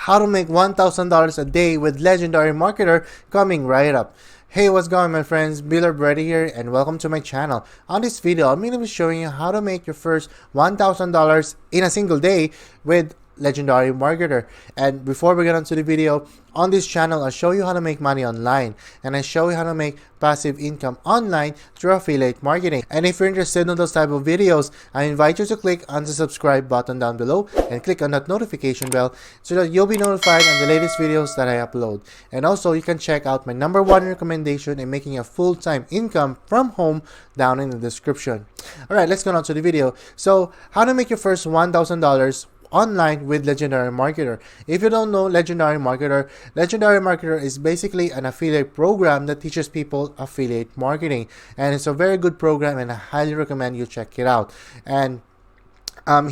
how to make $1,000 a day with Legendary Marketer coming right up. Hey, what's going on, my friends? Biller Brady here, and welcome to my channel. On this video, I'm going to be showing you how to make your first $1,000 in a single day with Legendary Marketer. And before we get into the video, on this channel I show you how to make money online, and I show you how to make passive income online through affiliate marketing. And if you're interested in those type of videos, I invite you to click on the subscribe button down below and click on that notification bell so that you'll be notified on the latest videos that I upload. And also you can check out my #1 recommendation in making a full-time income from home down in the description. Alright, let's go on to the video. So how to make your first $1,000 online with Legendary Marketer. If you don't know Legendary Marketer is basically an affiliate program that teaches people affiliate marketing, and it's a very good program, and I highly recommend you check it out. And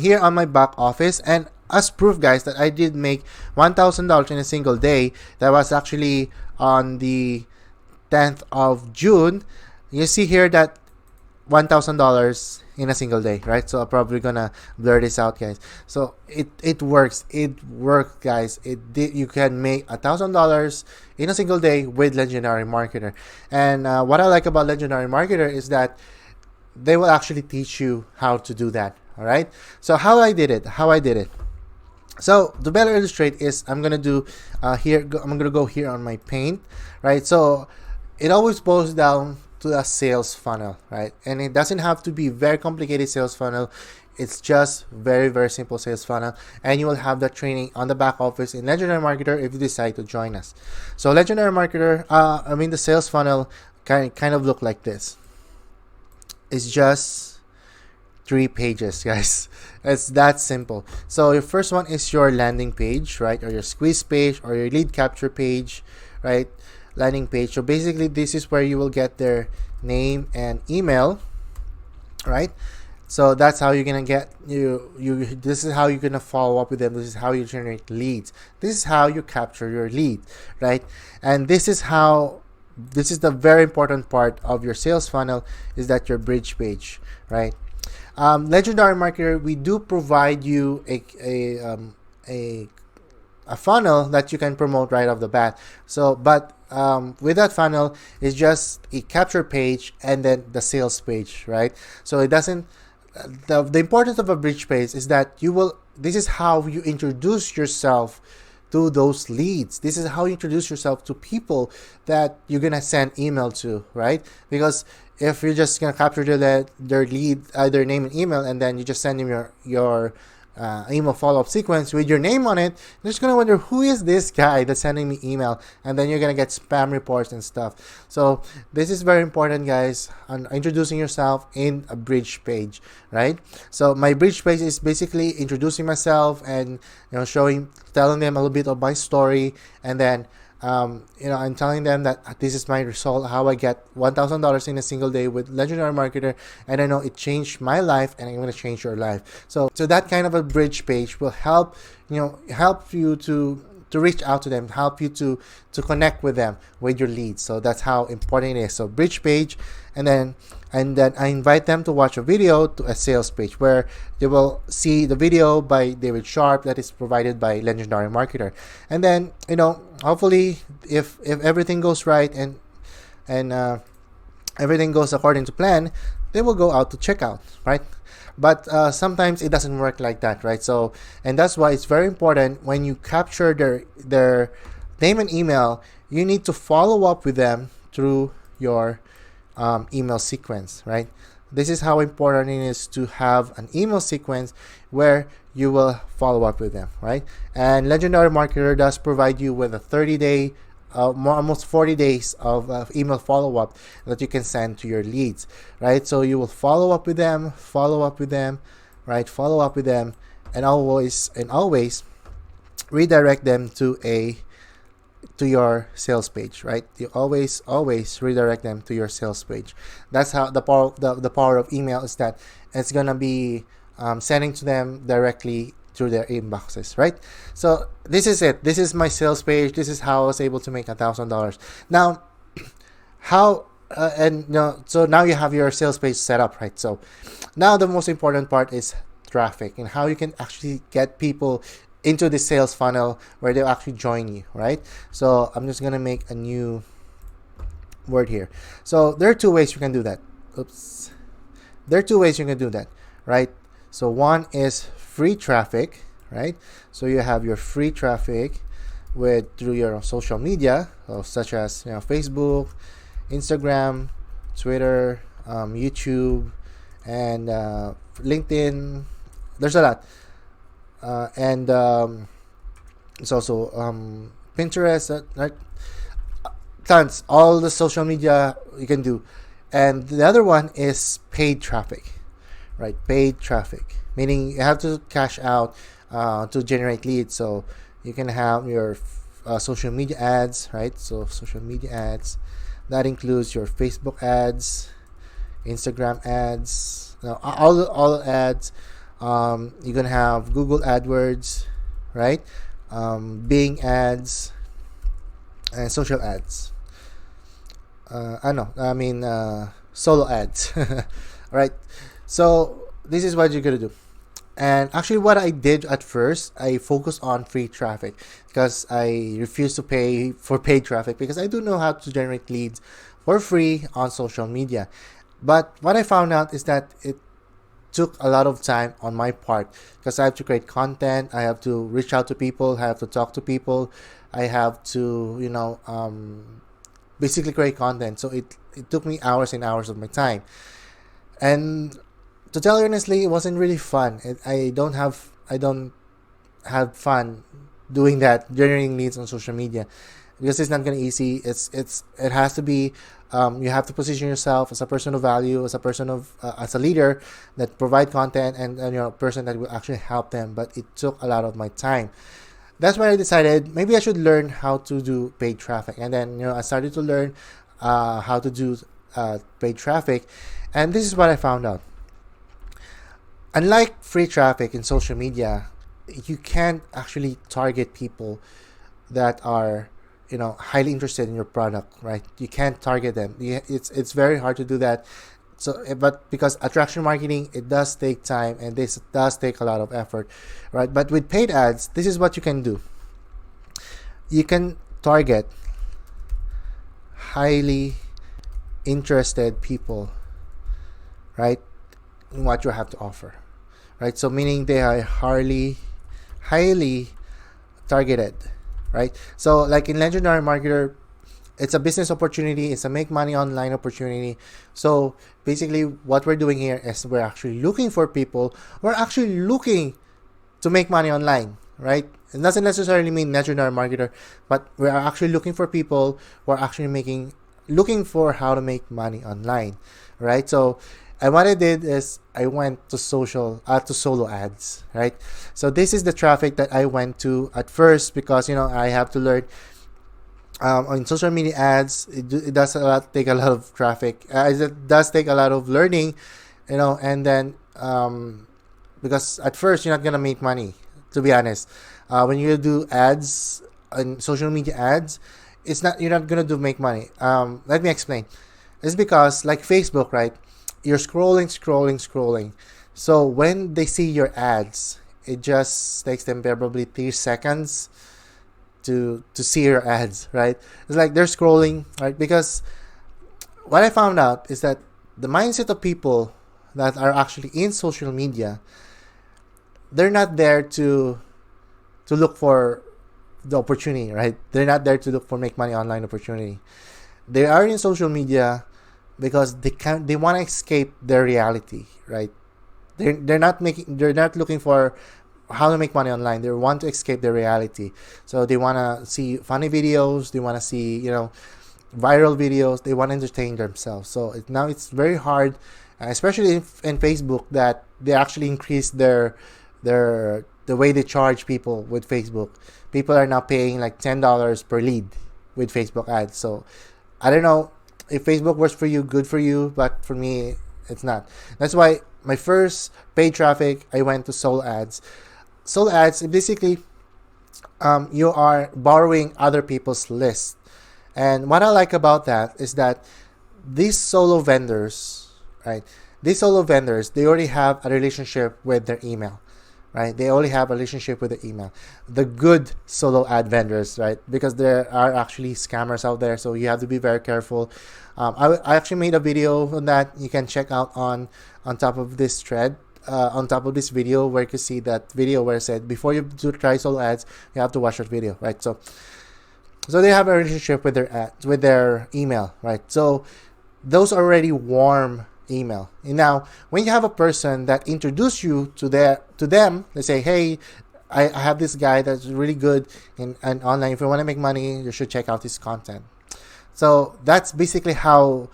here on my back office, and as proof, guys, that I did make $1,000 in a single day, that was actually on the 10th of June. You see here that $1,000 in a single day, right? So I'm probably gonna blur this out, guys. So it works, guys. You can make $1,000 in a single day with Legendary Marketer. And what I like about Legendary Marketer is that they will actually teach you how to do that. All right, so how I did it. So to better illustrate is, I'm gonna do I'm gonna go here on my Paint, right? So it always boils down to a sales funnel, right? And it doesn't have to be very complicated sales funnel. It's just very simple sales funnel, and you will have that training on the back office in Legendary Marketer if you decide to join us. So Legendary Marketer, the sales funnel kind of look like this. It's just 3 pages, guys. It's that simple. So your first one is your landing page, right? Or your squeeze page, or your lead capture page, right? Landing page. So basically this is where you will get their name and email, right? So that's how you're gonna get this is how you're gonna follow up with them. This is how you generate leads. This is how you capture your lead, right? And this is the very important part of your sales funnel, is that your bridge page, right? Legendary Marketer, we do provide you a funnel that you can promote right off the bat. So but with that funnel, it's just a capture page and then the sales page, right? So it doesn't, the importance of a bridge page is that this is how you introduce yourself to those leads. This is how you introduce yourself to people that you're gonna send email to, right? Because if you're just gonna capture their lead, their name and email, and then you just send them your email follow-up sequence with your name on it, you're just gonna wonder, who is this guy that's sending me email? And then you're gonna get spam reports and stuff. So this is very important, guys, on introducing yourself in a bridge page, right? So my bridge page is basically introducing myself and telling them a little bit of my story, and then I'm telling them that this is my result, how I get $1,000 in a single day with Legendary Marketer, and I know it changed my life, and I'm going to change your life. So that kind of a bridge page will help you to reach out to them, help you to connect with them, with your leads. So that's how important it is. So bridge page, and then I invite them to watch a video to a sales page, where they will see the video by David Sharp that is provided by Legendary Marketer. And then hopefully if everything goes right and everything goes according to plan, they will go out to checkout, right? But sometimes it doesn't work like that, right? So, and that's why it's very important, when you capture their name and email, you need to follow up with them through your email sequence, right? This is how important it is to have an email sequence where you will follow up with them, right? And Legendary Marketer does provide you with a 30-day almost 40 days of email follow-up that you can send to your leads, right? So you will follow up with them, right? Follow up with them, and always redirect them to your sales page, right? You always redirect them to your sales page. That's how the power of email is, that it's gonna be sending to them directly through their inboxes, right? So this is it. This is my sales page. This is how I was able to make $1,000. Now, so now you have your sales page set up, right? So now the most important part is traffic, and how you can actually get people into the sales funnel where they'll actually join you, right? So I'm just gonna make a new word here. So there are two ways you can do that. Oops. There are two ways you can do that, right? So one is free traffic, right? So you have your free traffic through your social media, such as Facebook, Instagram, Twitter, YouTube, and LinkedIn. There's a lot, and it's also Pinterest, right? Tons, all the social media you can do. And the other one is paid traffic, right? Paid traffic, meaning you have to cash out to generate leads. So you can have your social media ads, right? So social media ads, that includes your Facebook ads, Instagram ads, all ads. You're gonna have Google AdWords, right? Bing ads, and social ads. Solo ads. Right? So this is what you're gonna do. And actually, what I did at first, I focused on free traffic because I refused to pay for paid traffic because I do know how to generate leads for free on social media. But what I found out is that it took a lot of time on my part because I have to create content, I have to reach out to people, I have to talk to people, I have to, basically create content. So it took me hours and hours of my time. And to tell you honestly, it wasn't really fun. I don't have fun doing that, generating leads on social media, because it's not gonna easy. It has to be. You have to position yourself as a person of value, as a person of as a leader that provide content, and a person that will actually help them. But it took a lot of my time. That's why I decided maybe I should learn how to do paid traffic, and then I started to learn how to do paid traffic, and this is what I found out. Unlike free traffic in social media, you can't actually target people that are highly interested in your product, right? You can't target them. It's very hard to do that. So, but because attraction marketing, it does take time and this does take a lot of effort, right? But with paid ads, this is what you can do. You can target highly interested people, right, in what you have to offer, right? So meaning they are highly targeted, right? So like in Legendary Marketer, it's a business opportunity, it's a make money online opportunity. So basically what we're doing here is we're actually looking for people, we're actually looking to make money online, right? It doesn't necessarily mean Legendary Marketer, but we are actually looking for people who are actually looking for how to make money online, right? So, and what I did is I went to solo ads, right? So this is the traffic that I went to at first because I have to learn. On social media ads, it does take a lot of traffic. It does take a lot of learning, and then because at first you're not gonna make money. To be honest, when you do ads and social media ads, you're not gonna make money. Let me explain. It's because like Facebook, right? You're scrolling. So when they see your ads, it just takes them probably 3 seconds to see your ads, right? It's like they're scrolling, right? Because what I found out is that the mindset of people that are actually in social media, they're not there to look for the opportunity, right? They're not there to look for make money online opportunity. They are in social media because they want to escape their reality, right? They're not looking for how to make money online. They want to escape their reality. So they want to see funny videos, they want to see viral videos, they want to entertain themselves. So now it's very hard, especially in Facebook, that they actually increase the way they charge people with Facebook. People are now paying like $10 per lead with Facebook ads. So I don't know if Facebook works for you, good for you, but for me it's not. That's why my first paid traffic, I went to solo ads. Solo ads, basically, you are borrowing other people's list. And what I like about that is that these solo vendors, right? These solo vendors, they already have a relationship with their email, right? They only have a relationship with the email. The good solo ad vendors, right? Because there are actually scammers out there, so you have to be very careful. I actually made a video on that. You can check out on top of this thread. On top of this video, where you can see that video where I said before you do try solo ads, you have to watch that video, right? So they have a relationship with their ads, with their email, right? So those are already warm email. And now when you have a person that introduce you to them, they say, hey, I have this guy that's really good in online. If you want to make money, you should check out his content. So that's basically how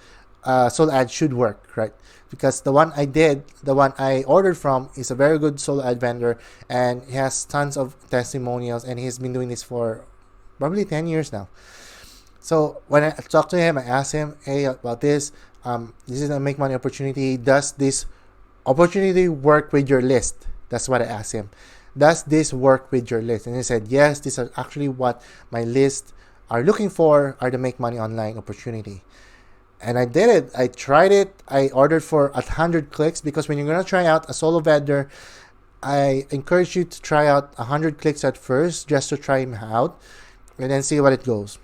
solo ad should work, right? Because the one I ordered from is a very good solo ad vendor, and he has tons of testimonials, and he's been doing this for probably 10 years now. So when I talked to him, I asked him, hey, about this. This is a make money opportunity. Does this opportunity work with your list? That's what I asked him. Does this work with your list? And he said, yes, these are actually what my list are looking for, are the make money online opportunity. And I did it. I tried it. I ordered for 100 clicks, because when you're going to try out a solo vendor, I encourage you to try out 100 clicks at first, just to try him out and then see what it goes.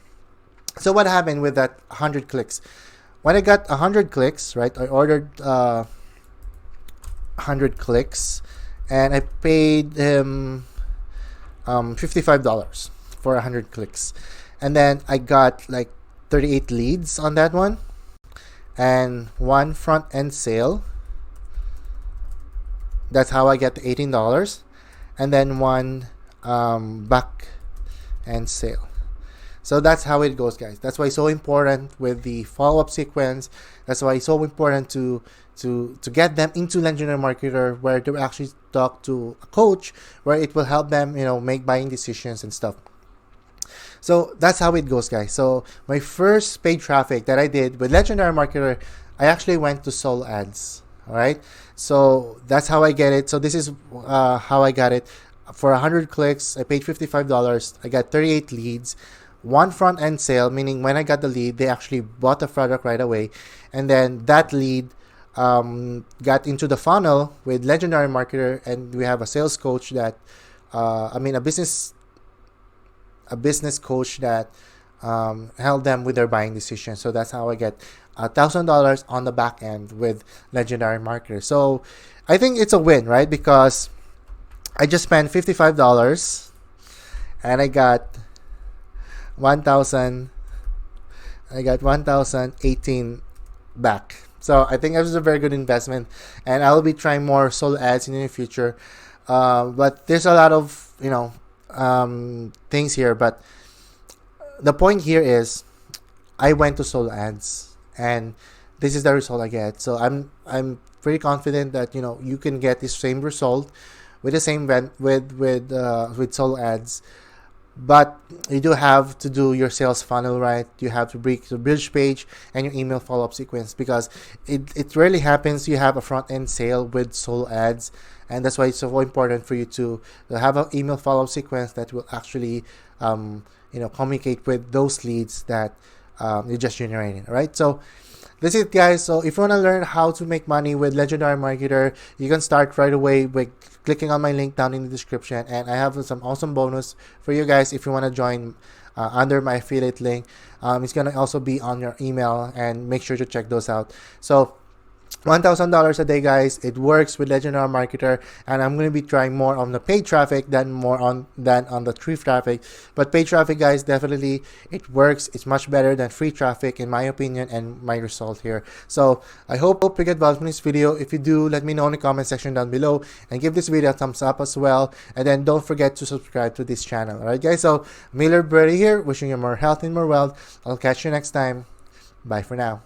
So what happened with that 100 clicks? When I got 100 clicks, right, I ordered 100 clicks, and I paid him $55 for 100 clicks. And then I got like 38 leads on that one, and one front end sale. That's how I get the $18, and then one back end sale. So that's how it goes, guys. That's why it's so important with the follow-up sequence. That's why it's so important to get them into Legendary Marketer, where they will actually talk to a coach, where it will help them, make buying decisions and stuff. So that's how it goes, guys. So my first paid traffic that I did with Legendary Marketer, I actually went to solo ads. All right. So that's how I get it. So this is how I got it. For 100 clicks, I paid $55. I got 38 leads. One front end sale, meaning when I got the lead, they actually bought the product right away. And then that lead got into the funnel with Legendary Marketer, and we have a sales coach that, a business coach that helped them with their buying decision. So that's how I get $1,000 on the back end with Legendary Marketer. So I think it's a win, right? Because I just spent $55 and I got 1,018 back. So I think it was a very good investment, and I'll be trying more solo ads in the future. But there's a lot of things here, but the point here is I went to solo ads, and this is the result I get. So I'm pretty confident that you can get the same result with the same with solo ads. But you do have to do your sales funnel right. You have to break the bridge page and your email follow-up sequence, because it rarely happens you have a front-end sale with solo ads. And that's why it's so important for you to have an email follow-up sequence that will actually communicate with those leads that you just generated. All right. So that's it, guys. So if you want to learn how to make money with Legendary Marketer, you can start right away with clicking on my link down in the description. And I have some awesome bonus for you guys if you want to join under my affiliate link. It's going to also be on your email, and make sure to check those out. So $1,000 a day, guys. It works with Legendary Marketer, and I'm going to be trying more on the paid traffic than on the free traffic. But paid traffic, guys, definitely it works. It's much better than free traffic, in my opinion, and my result here. So I hope you get value from this video. If you do, let me know in the comment section down below, and give this video a thumbs up as well. And then don't forget to subscribe to this channel. All right, guys. So Miller Brady here, wishing you more health and more wealth. I'll catch you next time. Bye for now.